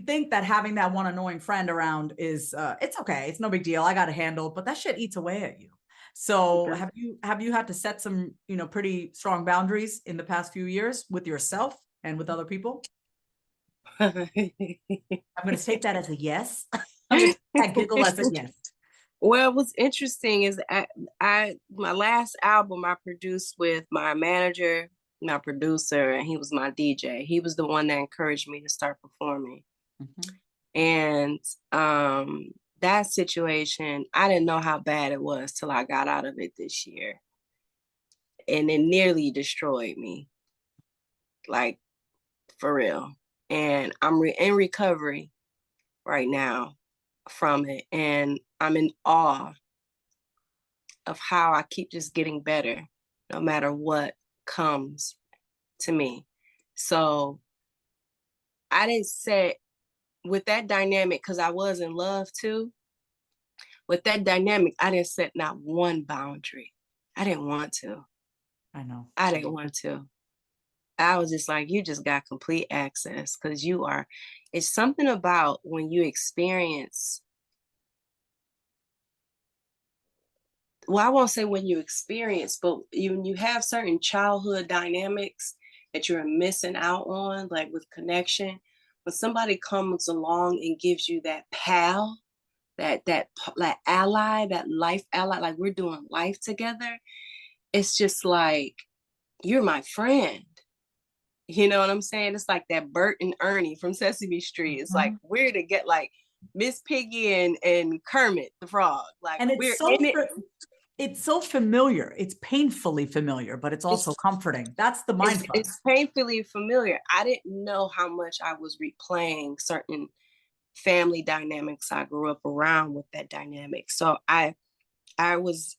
A: think that having that one annoying friend around is, it's okay. It's no big deal. I got to handle, but that shit eats away at you. So
B: Okay.
A: have you had to set some, pretty strong boundaries in the past few years with yourself and with other people? I'm going to take that as a yes. I'm going to take that giggle as a yes.
B: Well, what's interesting is my last album I produced with my manager, my producer, and he was my DJ. He was the one that encouraged me to start performing.
A: Mm-hmm.
B: And that situation, I didn't know how bad it was till I got out of it this year. And it nearly destroyed me. Like, for real. And I'm in recovery right now from it. And I'm in awe of how I keep just getting better no matter what comes to me. So I didn't set with that dynamic, because I was in love too. With that dynamic, I didn't set not one boundary. I didn't want to.
A: I know.
B: I didn't want to. I was just like, you just got complete access, because it's something about when you experience, well, I won't say when you experience, but you have certain childhood dynamics that you're missing out on, like with connection. When somebody comes along and gives you that pal, that ally, that life ally, like we're doing life together, it's just like, you're my friend. You know what I'm saying? It's like that Bert and Ernie from Sesame Street. It's like we're to get like Miss Piggy and Kermit the Frog. Like,
A: and
B: we're in it.
A: It's so familiar. It's painfully familiar, but it's also comforting. That's the mind fuck.
B: It's painfully familiar. I didn't know how much I was replaying certain family dynamics I grew up around with that dynamic. So I was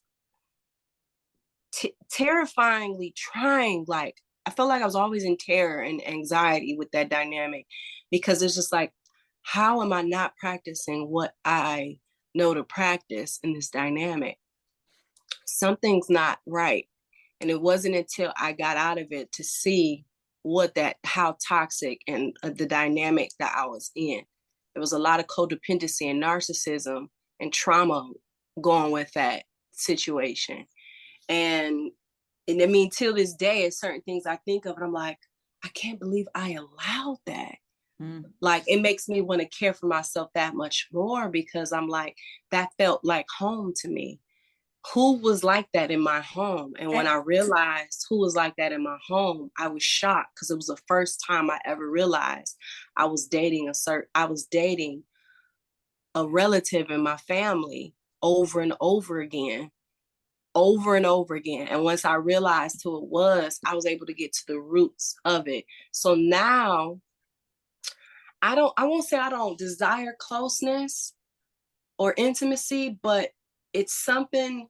B: terrifyingly trying, like, I felt like I was always in terror and anxiety with that dynamic, because it's just like, how am I not practicing what I know to practice in this dynamic? Something's not right. And it wasn't until I got out of it to see how toxic and the dynamic that I was in. There was a lot of codependency and narcissism and trauma going with that situation. And I mean, till this day, it's certain things I think of, and I'm like, I can't believe I allowed that. Like, it makes me want to care for myself that much more, because I'm like, that felt like home to me. Who was like that in my home? And when I realized who was like that in my home, I was shocked, because it was the first time I ever realized I was dating a relative in my family over and over again. And once I realized who it was, I was able to get to the roots of it. So now I won't say I don't desire closeness or intimacy, but it's something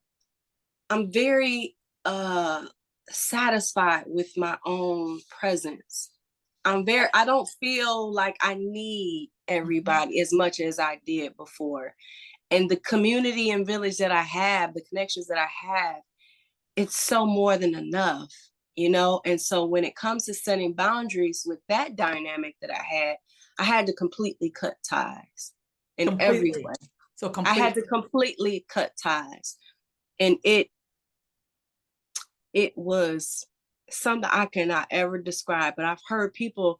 B: I'm very satisfied with my own presence. I don't feel like I need everybody as much as I did before. And the community and village that I have, the connections that I have, it's so more than enough, And so when it comes to setting boundaries with that dynamic that I had to completely cut ties in every way.
A: So
B: I had to completely cut ties. And it was something I cannot ever describe, but I've heard people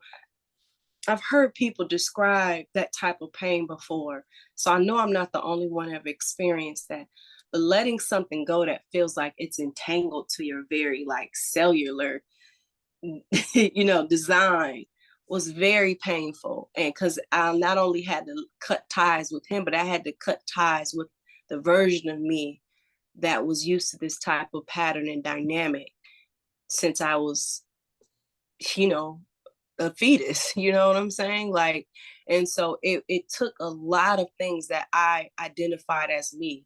B: I've heard people describe that type of pain before. So I know I'm not the only one who have experienced that. But letting something go that feels like it's entangled to your very like cellular, design was very painful. And because I not only had to cut ties with him, but I had to cut ties with the version of me that was used to this type of pattern and dynamic since I was, a fetus, you know what I'm saying? Like, and so it took a lot of things that I identified as me.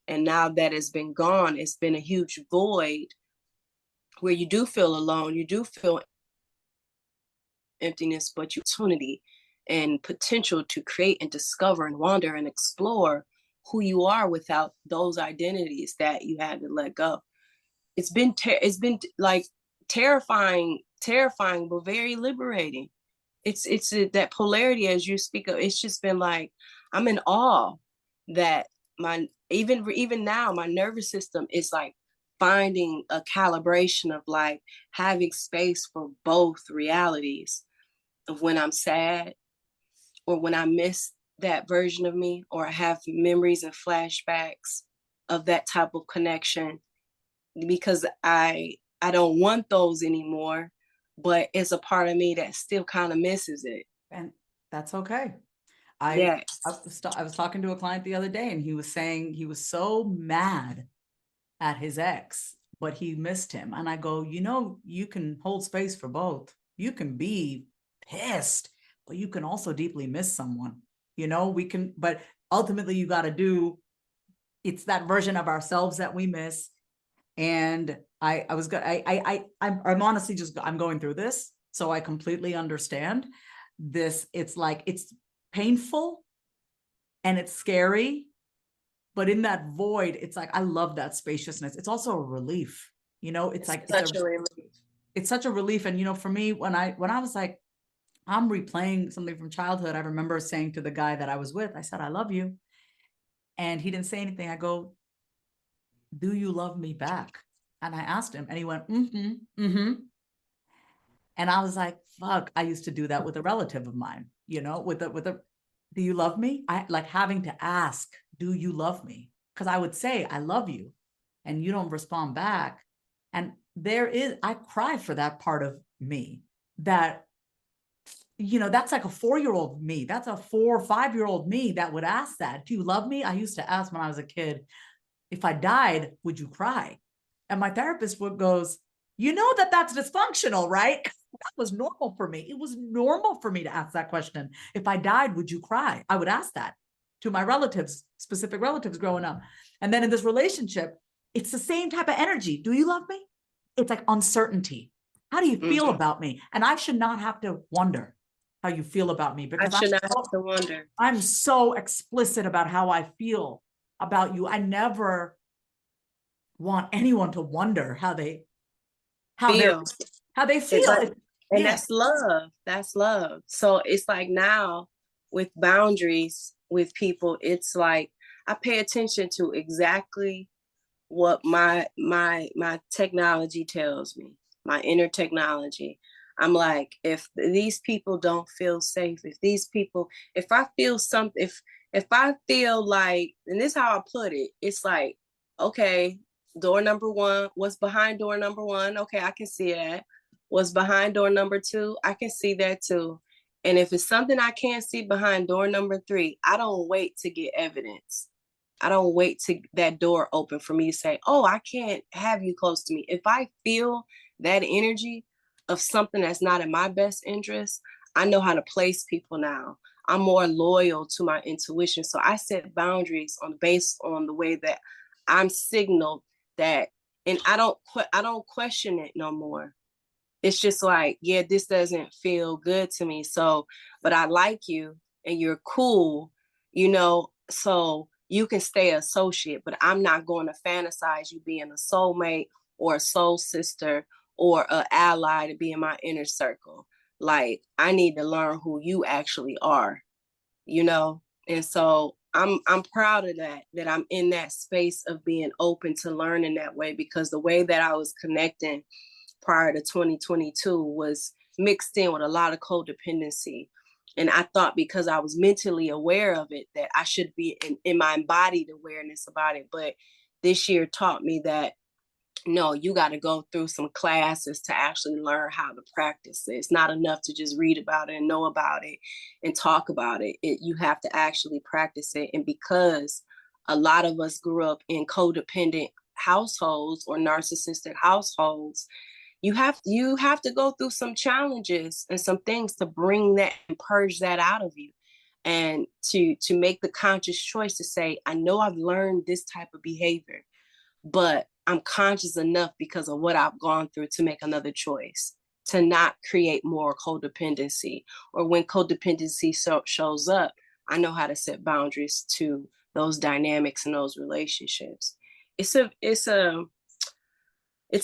B: And now that it's been gone, it's been a huge void where you do feel alone, you do feel emptiness, but opportunity and potential to create and discover and wander and explore who you are without those identities that you had to let go. It's been like terrifying, but very liberating. It's that polarity as you speak of. It's just been like I'm in awe that my even now my nervous system is like finding a calibration of like having space for both realities of when I'm sad or when I miss that version of me or I have memories and flashbacks of that type of connection because I don't want those anymore, but it's a part of me that still kind of misses it.
A: And that's okay.
B: Yes.
A: I was talking to a client the other day and he was saying he was so mad at his ex, but he missed him. And I go, you can hold space for both. You can be pissed, but you can also deeply miss someone. We can, but ultimately you got to do, it's that version of ourselves that we miss. And I'm honestly I'm going through this. So I completely understand this. It's like, it's painful and it's scary, but in that void, it's like, I love that spaciousness. It's also a relief, it's like, it's such a relief. And, for me, when I was like, I'm replaying something from childhood, I remember saying to the guy that I was with, I said, I love you. And he didn't say anything. I go, do you love me back? And I asked him and he went, mm-hmm, mm-hmm. And I was like, fuck, I used to do that with a relative of mine, with a, do you love me? I like having to ask, do you love me? Because I would say, I love you. And you don't respond back. And I cry for that part of me that, that's like a 4-year-old me. That's a 4 or 5-year-old me that would ask that. Do you love me? I used to ask when I was a kid, if I died, would you cry? And my therapist goes, that's dysfunctional, right? That was normal for me. It was normal for me to ask that question. If I died, would you cry? I would ask that to my relatives, specific relatives growing up. And then in this relationship, it's the same type of energy. Do you love me? It's like uncertainty. How do you feel about me? And I should not have to wonder how you feel about me because
B: I should not have to wonder.
A: I'm so explicit about how I feel about you. I never want anyone to wonder how they feel.
B: And that's love. That's love. So it's like now with boundaries with people, it's like I pay attention to exactly what my technology tells me, my inner technology. I'm like, if these people don't feel safe, if I feel something, if I feel like, and this is how I put it, it's like, okay, door number 1, what's behind door number 1? Okay, I can see that. What's behind door number 2? I can see that too. And if it's something I can't see behind door number 3, I don't wait to get evidence. I don't wait to that door open for me to say, oh, I can't have you close to me. If I feel that energy of something that's not in my best interest, I know how to place people now. I'm more loyal to my intuition. So I set boundaries based on the way that I'm signaled that, and I don't question it no more. It's just like, yeah, this doesn't feel good to me. So, but I like you and you're cool, so you can stay associate, but I'm not going to fantasize you being a soulmate or a soul sister or an ally to be in my inner circle. Like, I need to learn who you actually are, And so I'm proud of that I'm in that space of being open to learning that way, because the way that I was connecting prior to 2022 was mixed in with a lot of codependency. And I thought because I was mentally aware of it, that I should be in my embodied awareness about it. But this year taught me that no, you got to go through some classes to actually learn how to practice it. It's not enough to just read about it and know about it and talk about it. You have to actually practice it. And because a lot of us grew up in codependent households or narcissistic households, you have to go through some challenges and some things to bring that and purge that out of you, and to make the conscious choice to say, I know I've learned this type of behavior, but I'm conscious enough because of what I've gone through to make another choice, to not create more codependency. Or when codependency shows up, I know how to set boundaries to those dynamics and those relationships. It's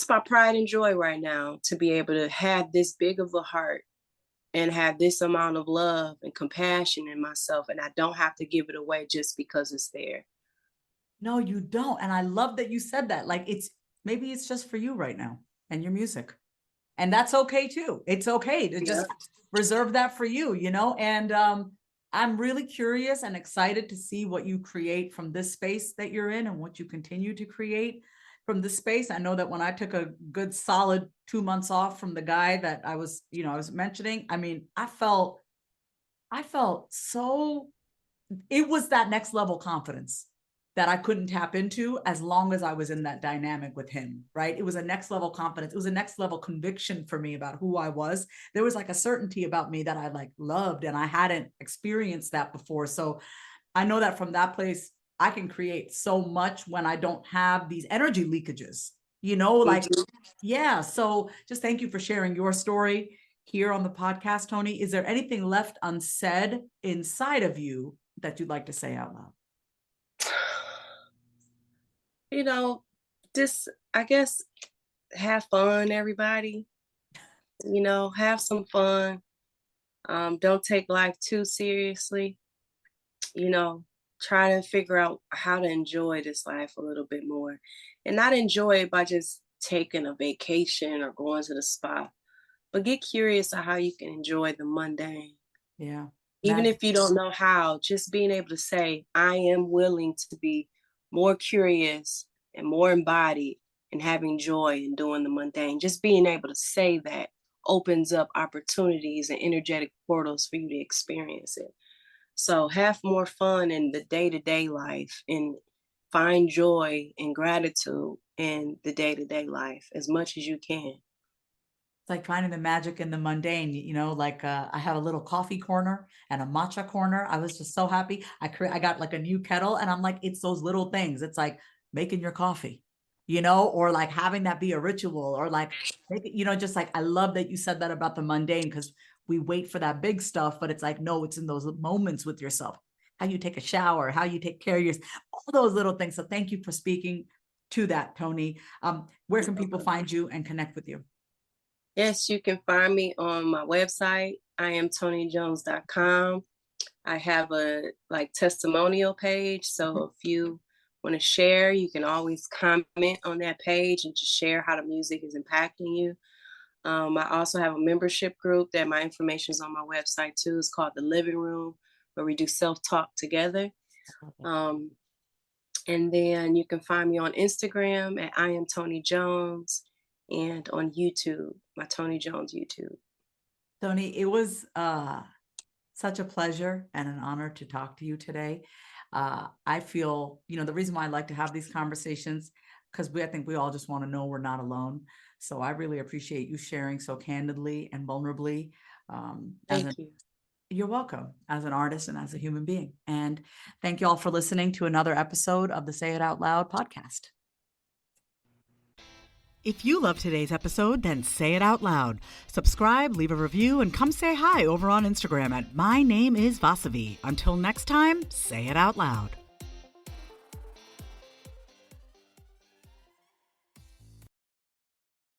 B: my pride and joy right now to be able to have this big of a heart and have this amount of love and compassion in myself. And I don't have to give it away just because it's there.
A: No, you don't. And I love that you said that. Like, maybe it's just for you right now and your music. And that's okay too. It's okay to just reserve that for you, And I'm really curious and excited to see what you create from this space that you're in and what you continue to create from this space. I know that when I took a good solid 2 months off from the guy that I was mentioning, I mean, I felt so, it was that next level confidence that I couldn't tap into as long as I was in that dynamic with him, right? It was a next level confidence. It was a next level conviction for me about who I was. There was like a certainty about me that I loved, and I hadn't experienced that before. So I know that from that place, I can create so much when I don't have these energy leakages, yeah. So just thank you for sharing your story here on the podcast, Toni. Is there anything left unsaid inside of you that you'd like to say out loud?
B: Just, I guess, have fun, everybody. Have some fun. Don't take life too seriously. Try to figure out how to enjoy this life a little bit more, and not enjoy it by just taking a vacation or going to the spa, but get curious of how you can enjoy the mundane.
A: Yeah.
B: Even if you don't know how, just being able to say, I am willing to be more curious and more embodied and having joy in doing the mundane. Just being able to say that opens up opportunities and energetic portals for you to experience it. So have more fun in the day-to-day life and find joy and gratitude in the day-to-day life as much as you can.
A: It's like finding the magic in the mundane, I have a little coffee corner and a matcha corner. I was just so happy. I got like a new kettle, and I'm like, it's those little things. It's like making your coffee, or like having that be a ritual, or like, just like, I love that you said that about the mundane, because we wait for that big stuff, but it's like, no, it's in those moments with yourself, how you take a shower, how you take care of yourself, all those little things. So thank you for speaking to that, Toni. Where can people find you and connect with you?
B: Yes, you can find me on my website, iamtonijones.com. I have a testimonial page. So if you want to share, you can always comment on that page and just share how the music is impacting you. I also have a membership group that my information is on my website too. It's called The Living Room, where we do self-talk together. And then you can find me on Instagram at I am Toni Jones, and on YouTube, my Toni Jones YouTube.
A: Toni, it was such a pleasure and an honor to talk to you today. I feel, the reason why I like to have these conversations, because I think we all just want to know we're not alone. So I really appreciate you sharing so candidly and vulnerably.
B: Thank you.
A: You're welcome, as an artist and as a human being. And thank you all for listening to another episode of the Say It Out Loud podcast. If you love today's episode, then say it out loud. Subscribe, leave a review, and come say hi over on Instagram at My Name is Vasavi. Until next time, say it out loud.